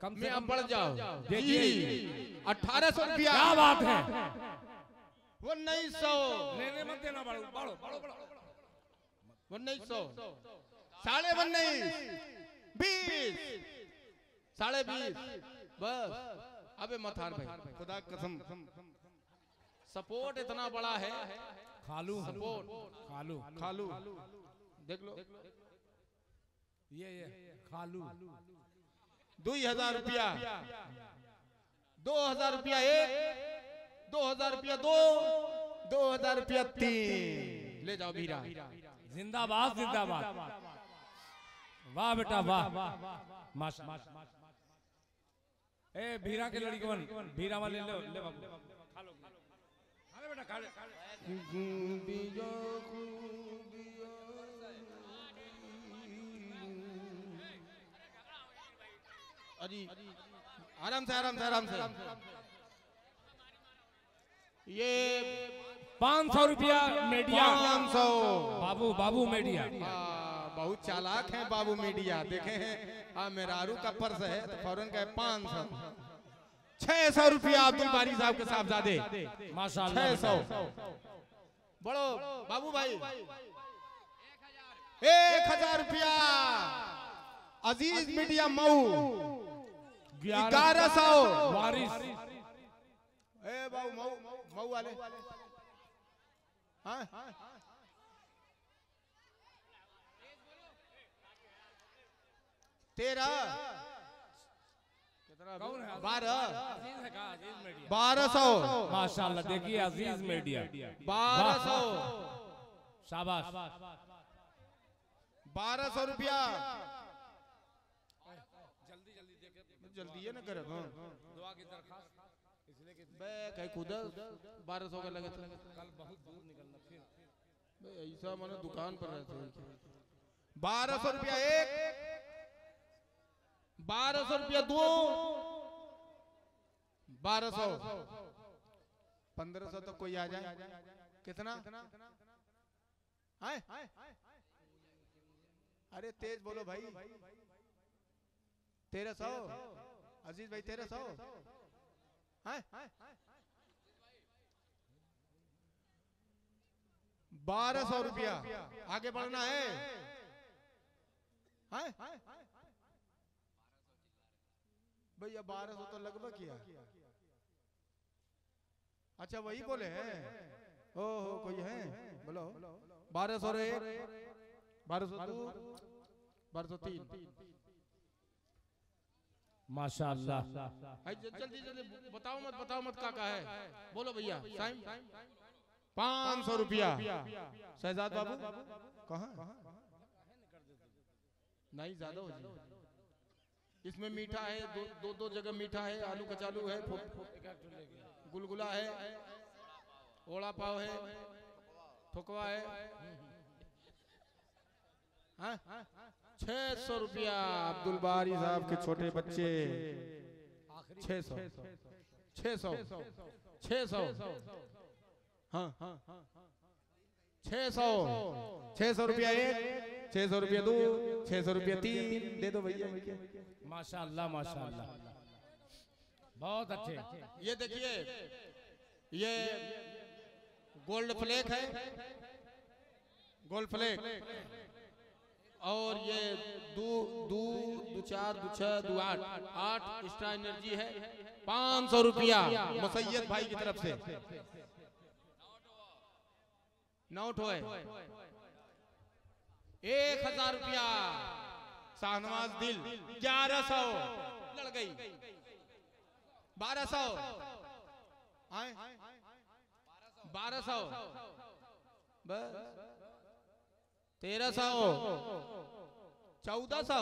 [SPEAKER 3] कम
[SPEAKER 2] मैं
[SPEAKER 3] से
[SPEAKER 2] अब
[SPEAKER 3] कम
[SPEAKER 2] बढ़ जाओ।
[SPEAKER 3] देखिए
[SPEAKER 2] 1800 रुपया।
[SPEAKER 3] क्या बात है।
[SPEAKER 2] 1900,
[SPEAKER 3] लेने मत देना, बढ़ो बढ़ो बढ़ो बढ़ो।
[SPEAKER 2] 1900, 19.5, 20, 20.5 बस। अबे मत हार भाई, खुदा की कसम। सपोर्ट इतना बड़ा है।
[SPEAKER 3] खालू
[SPEAKER 2] सपोर्ट
[SPEAKER 3] खालू
[SPEAKER 2] खालू देख लो।
[SPEAKER 3] ये खालू
[SPEAKER 2] 2000 रुपया, 2000 रुपया 1, 2000 रुपया 2, 2000 रुपया 3। ले जाओ भीरा।
[SPEAKER 3] जिंदाबाद जिंदाबाद। वाह बेटा वाह। माशाअल्लाह। ए भीरा के लड़की कौन? भीरा वाले ले ले बाबू। खा लो बेटा, खा ले।
[SPEAKER 2] अजी आराम से आराम से आराम से। ये
[SPEAKER 3] 500 रुपया मीडिया।
[SPEAKER 2] 500
[SPEAKER 3] बाबू बाबू मीडिया।
[SPEAKER 2] बहुत चालाक हैं बाबू मीडिया। देखे हैं मेरारू का पर्स है तो फौरन का 500। 600 रुपया अब्दुल बारी साहब के साहबजादे।
[SPEAKER 3] माशाअल्लाह।
[SPEAKER 2] 600 बड़ो बाबू भाई। 1000 रुपया अजीज मीडिया मऊ। 1100
[SPEAKER 3] वारिस।
[SPEAKER 2] ए बाबू मऊ मऊ वाले। हाँ 13
[SPEAKER 3] कौन है?
[SPEAKER 2] 1200
[SPEAKER 3] माशाअल्लाह। देखिए अजीज मीडिया।
[SPEAKER 2] 1200
[SPEAKER 3] शाबाश।
[SPEAKER 2] 1200 रुपया। जल्दी है ना कर।
[SPEAKER 3] दुआ की दरखास्त इसलिए कि
[SPEAKER 2] कहीं खुदा 1200 का लगे।
[SPEAKER 3] कल बहुत दूर निकलना फिर
[SPEAKER 2] ऐसा मैंने दुकान पर रहते। 1200 रुपया 1, 1200 रुपया 2, 1200, 1500 तो कोई आ जाए। कितना? अरे तेज बोलो भाई। 1300 अजीज भाई। 1300 1200 रुपया। आगे बढ़ना है। भैया 1200 तो लगभग किया। अच्छा वही बोले हैं। ओहो कोई है बोलो। 1200 रे 1202 1203।
[SPEAKER 3] माशाअल्लाह।
[SPEAKER 2] जल्दी जल्दी बताओ मत काका है। बोलो भैया। 500 रुपया। शहजाद बाबू कहाँ? नहीं ज्यादा हो जाए। इसमें मीठा है, दो जगह मीठा है। आलू कचालू है, गुलगुला है, ओड़ा पाव है, ठोकवा है। 600 रुपया अब्दुल बारी साहब के छोटे बच्चे। 600 हाँ 600 रुपया 1, 600 रुपया 2, 600 रुपया 3। दे दो भैया।
[SPEAKER 3] माशाअल्लाह माशाअल्लाह। बहुत अच्छे।
[SPEAKER 2] ये देखिए ये गोल्ड फ्लेक है, गोल्ड फ्लेक। और ये दो 4 2 6 2 8 एक्स्ट्रा एनर्जी है। 500 रुपया मुसैयद भाई की तरफ से। नोट होए 1000 रुपया शाहनवाज दिल। 1100 लड़ गई। 1200 1200 बस। 1300 1400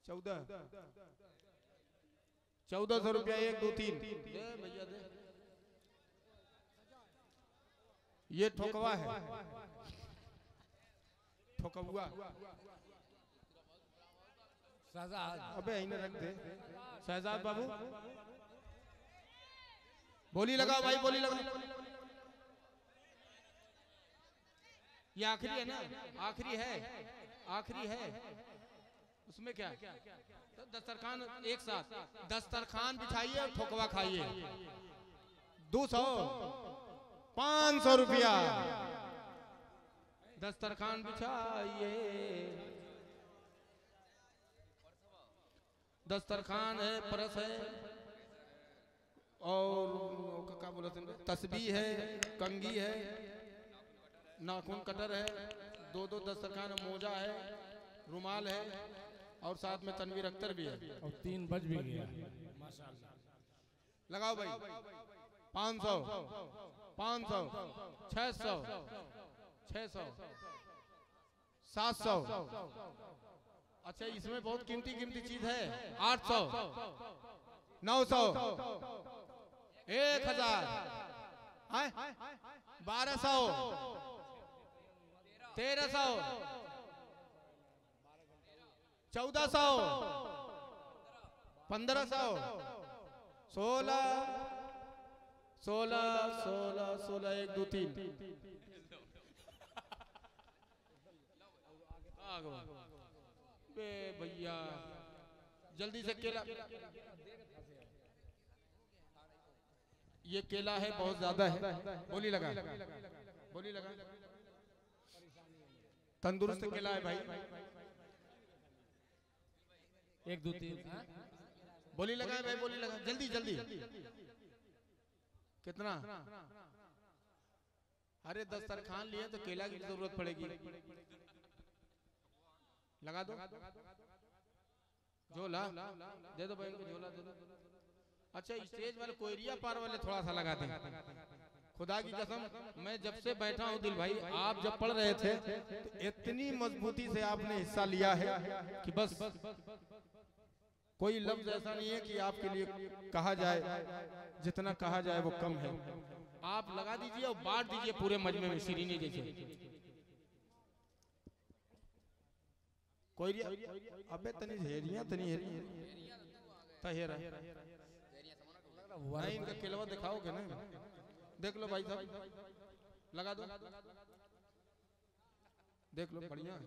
[SPEAKER 2] 1400 रुपया 1 2 3 भैया दे। ये ठोकवा है, ठोकवा। अबे इन्हें रख दे शहजाद बाबू। बोली लगाओ भाई, बोली लगाओ। ये आखिरी है ना, आखिरी है, आखिरी है। उसमें क्या तो दस्तरखान एक साथ दस्तरखान बिछाइए और ठोकवा खाइए। 200 500 रुपया दस्तरखान बिछाइए। दस्तरखान है, परस है और क्या बोला तस्बीह है, कंगी है, नाखून कटर है, 2 दस्तरखान, मोजा है, रुमाल है और साथ में तनवीर अख्तर भी है।
[SPEAKER 3] और 3 बज भी गया माशाल्लाह।
[SPEAKER 2] लगाओ भाई 500 500 600 600 700। अच्छा इसमें बहुत कीमती चीज है। 800 900 1000 1200 1300 1400 1500 16 1 2 3 भैया जल्दी से केला। ये केला है बहुत ज्यादा है। बोली लगा, बोली लगा। तंदुरुस्त केला है भाई।
[SPEAKER 3] 1 2 3
[SPEAKER 2] बोली लगा भाई, बोली लगा जल्दी जल्दी। कितना? अरे दस्तरखान लिए तो केला की जरूरत पड़ेगी। लगा दो झोला, दे दो भाई को झोला दे दो। अच्छा स्टेज वाले कोयरिया पार वाले थोड़ा सा लगा दें। खुदा की कसम मैं जब से बैठा हूँ दिल भाई, आप जब पढ़ रहे थे तो इतनी मजबूती से आपने हिस्सा लिया है कि बस कोई लफ्ज ऐसा नहीं है कि आपके लिए कहा जाए, जितना कहा जाए वो कम है। आप लगा दीजिए और बांट दीजिए पूरे मजमे में शीरीनी जैसे। कोई अबे तनी हेरिया तनी हेरिया तहेरा नहीं, इनका केलवा दिखाओगे ना। देख लो भाई साहब, लगा दो, देख लो बढ़िया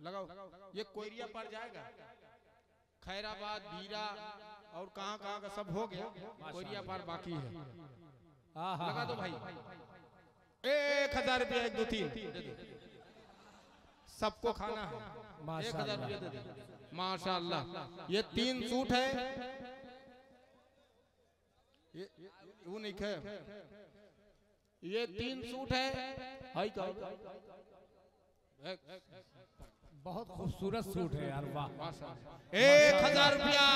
[SPEAKER 2] लगाओ। ये कोयरिया पड़ जाएगा। खैराबाद, बीरा और कहां का सब हो गया, कोयरिया पार बाकी है। लगा दो भाई 1000 रुपया 1 2 3 सबको खाना है। 1000 रुपया दे दे माशाल्लाह। ये 3 सूट है, ये वो नहीं है, ये 3 सूट है। हाई का
[SPEAKER 3] बहुत खूबसूरत सूट है यार, वाह।
[SPEAKER 2] 1000 रुपया।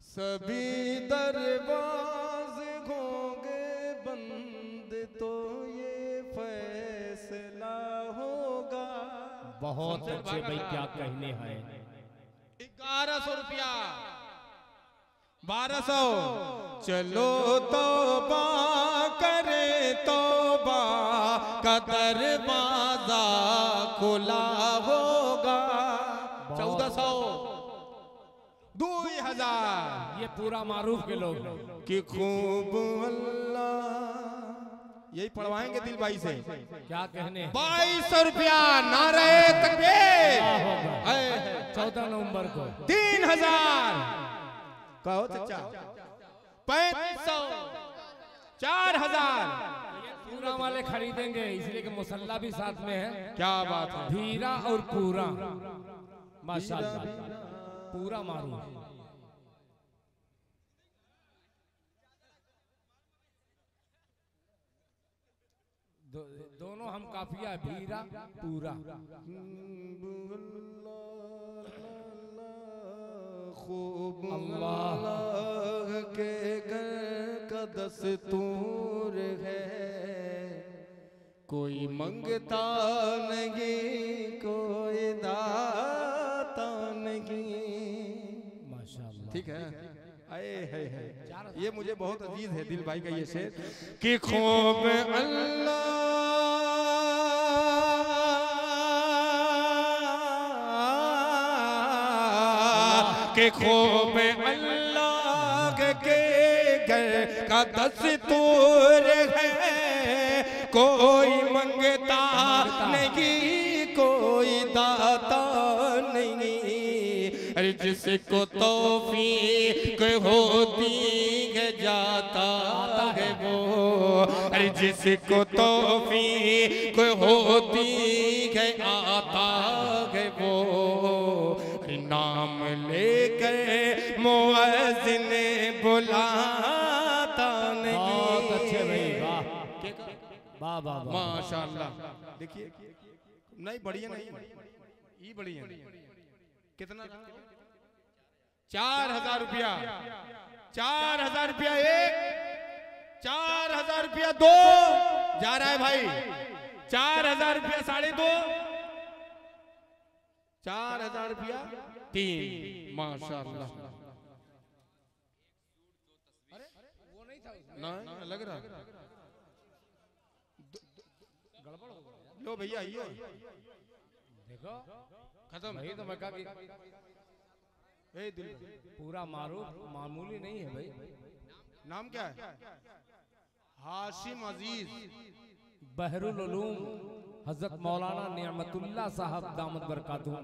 [SPEAKER 2] सभी दरवाजे होंगे बंद तो ये फैसला होगा।
[SPEAKER 3] बहुत अच्छे भाई, क्या कहने हैं।
[SPEAKER 2] 1100 रुपया 1200। चलो तौबा करे तौबा का दरवाजा खुला होगा। 1400 2000।
[SPEAKER 3] ये पूरा मारूफ के लोग
[SPEAKER 2] कि खूब अल्लाह यही पढ़वाएंगे दिल भाई से।
[SPEAKER 3] क्या कहने
[SPEAKER 2] 2200 रुपया नारे तकबीर।
[SPEAKER 3] 14 नवंबर को
[SPEAKER 2] 3000 कहो चचा 3500 4000
[SPEAKER 3] पूरा वाले खरीदेंगे इसलिए कि मुसल्ला भी साथ में है।
[SPEAKER 2] क्या बात है।
[SPEAKER 3] भीरा और पूरा माशाल्लाह पूरा मारू। दोनों हम काफिया भीरा पूरा।
[SPEAKER 2] खूब
[SPEAKER 3] अल्लाह
[SPEAKER 2] के घर का दस्तूर है, कोई मंगता नहीं कोई दाता नहीं।
[SPEAKER 3] माशाल्लाह
[SPEAKER 2] ठीक है। आए है ये मुझे बहुत अजीज है दिल भाई का ये शेर कि खूब अल्लाह के खूब अल्लाह के घर का दस्तूर है, कोई मंगता नहीं कोई दाता नहीं। अरे जिसको तौफीक होती है जाता है वो, अरे जिसको तौफीक होती है आता है वो, नाम लेकर मुअज्जिन बुलाता नहीं।
[SPEAKER 3] बहुत अच्छे भाई वाह वाह वाह
[SPEAKER 2] माशाल्लाह। देखिए नहीं बढ़िया नहीं ये बढ़िया कितना 4000 रुपया 4000 रुपया एक 4000 रुपया दो जा रहा है भाई 4000 रुपया 2.5 4000 रुपया 3 माशाल्लाह। ना लग रहा लो भैया आइए
[SPEAKER 3] देखो
[SPEAKER 2] खत्म
[SPEAKER 3] भाई तो मैं कहा कि
[SPEAKER 2] दिल
[SPEAKER 3] पूरा मारूफ मामूली नहीं है भाई।
[SPEAKER 2] नाम क्या है? हाशिम अजीज
[SPEAKER 3] बहरुल उलूम हजरत मौलाना नियामतुल्लाह साहब दामत बरकातुहू,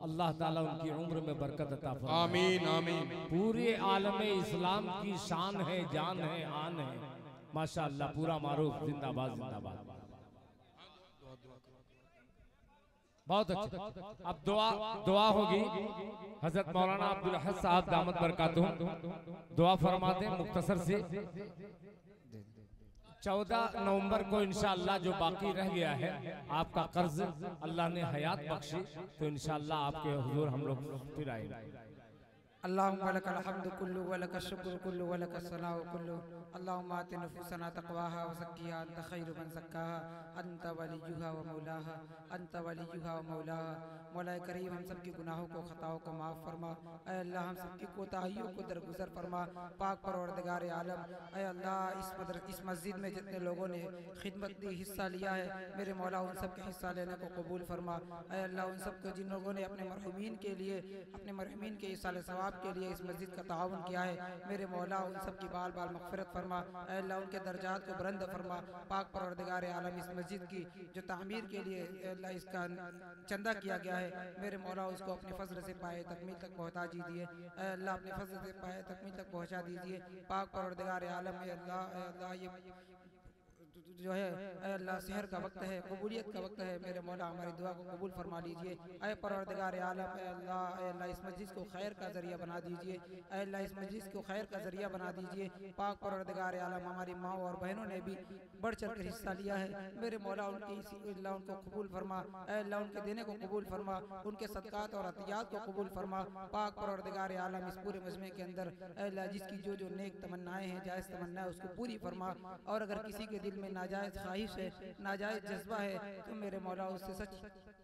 [SPEAKER 3] अल्लाह ताला उनकी उम्र में बरकत अता फरमाए।
[SPEAKER 2] आमीन आमीन। पूरे
[SPEAKER 3] आलम इस्लाम की शान है, जान है, आन है माशाअल्लाह। पूरा मारूफ जिंदाबाद जिंदाबाद। बहुत अच्छा। अब दुआ होगी। हजरत मौलाना अब्दुल अहद साहब दामत बरकातुहू दुआ फरमाते हैं मुख्तसर से। 14 नवंबर को इंशाअल्लाह जो बाकी रह गया है आपका कर्ज अल्लाह ने हयात बख्शी तो इंशाअल्लाह आपके हुजूर हम लोग फिर आएंगे।
[SPEAKER 4] अल्लाहुम्मा लकल हम्दु कुल्लु व लकश शुक्र कुल्लु व लकस सनाउ कुल्लु। अल्लाहुम्मा आति नुफूसना तक़वाहा व ज़क्किहा अंत खैरु मन ज़क्काहा अंत वलियुहा व मौलाहा अंत वलियुहा व मौलाहा। मौला करीम हम सब के गुनाहों को खताओं को माफ़ फरमा। ऐ अल्लाह हम सब की कोताहियों को दरगुजर फरमा। पाक परवरदिगार आलम ऐ अल्लाह इस मस्जिद में जितने लोगों ने खिदमत दी हिस्सा लिया है मेरे मौला उन सब के हिस्सा लेने को कबूल फरमा। ऐ अल्लाह उन सब को जिन लोगों ने अपने मरहूमीन के लिए अपने मरहूमीन के इसाले सवाब के लिए इस मस्जिद का ताउन किया है मेरे मौला उन सब की बाल बाल मग़फ़िरत फरमा। ऐ अल्लाह उनके दर्जात को बुलंद फरमा। पाक परवरदिगार आलम इस मस्जिद की जो तामीर के लिए अल्लाह इसका चंदा किया गया है मेरे मौला उसको अपने फजल से पाए तकमील तक पहुँचा दीजिए। ऐ अल्लाह अपने फजल से पाए तकमील तक पहुँचा दीजिए। पाक परवरदिगार आलम अल्लाह ये जो है अल्लाह सहर का वक्त है, कबूलियत का वक्त है मेरे मौला हमारी दुआ को कबूल फरमा लीजिए। ऐ परवरदिगार आलम अल्लाह इस मस्जिद को खैर का जरिया बना दीजिए। अल्लाह इस मस्जिद को खैर का जरिया बना दीजिए। पाक परवरदिगार आलम हमारी माँ और बहनों ने भी बढ़ चढ़ कर हिस्सा लिया है मेरे मौला उनकी अल्लाह उनको कबूल फरमा। अल्लाह उनके देने को कबूल फरमा, उनके सदकात और अतियात को कबूल फरमा। पाक परवरदिगार आलम इस पूरे मजमे के अंदर अल्लाह जिसकी जो जो नेक तमन्नाएं हैं जायज़ तमन्ना उसको पूरी फरमा। और अगर किसी के दिल में नाजायज़ ख्वाहिश है नाजायज़ जज्बा है तो मेरे मौला उससे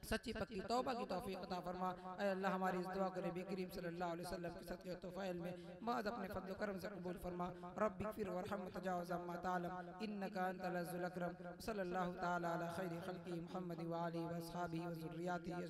[SPEAKER 4] सच्ची पक्की तौबा की तौफीक अता फरमा। ऐ अल्लाह हमारी इस दुआ को नबी करीम सल्लल्लाहु अलैहि वसल्लम के सदक़े तौफ़ील में बाद अपने फज़ल करम से कबूल फरमा। रब्बिग़फिर वरहम तजावज़ अम्मा तालम इन्नका अंतल अज़्ज़ुल अकरम। सल्लल्लाहु तआला अला खैरि खल्क़ि मुहम्मद व आलिहि व अस्हाबिहि व ज़ुर्रिय्यतिहि।